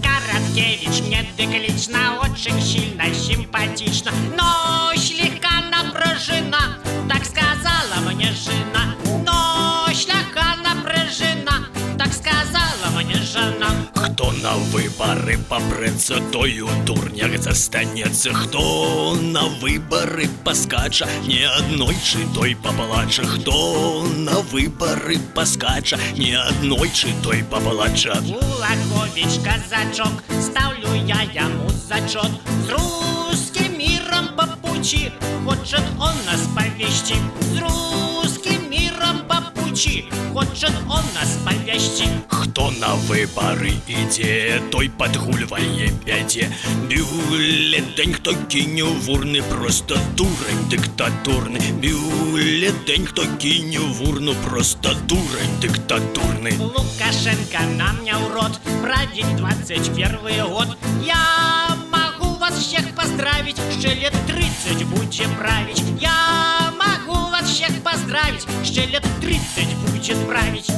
Короткевич мне лично очень сильно симпатично, но слегка напряжена, так сказала мне жена. Но слегка напряжена, так сказала мне жена. Хто на выборы попрется, той у дурнях застанется. Хто на выборы поскача, ни однойчы той поплача. Хто на выборы поскача, ни однойчы той поплача. Кулакович казачок, ставлю я ему зачет. С русским миром по пути хочет он нас повести. С русским миром по пути хочет он нас повести. Хто на выборы іде, той подгульває п'яте. Бюллетень хто кине в урни, просто дурень диктатурний. Бюллетень хто кине в урну, просто дурень диктатурный. Лукашенко на мне урод, править 21 год. Я могу вас всех поздравить, ще лет 30 будете править. Я могу вас всех поздравить, ще лет 30 будет править.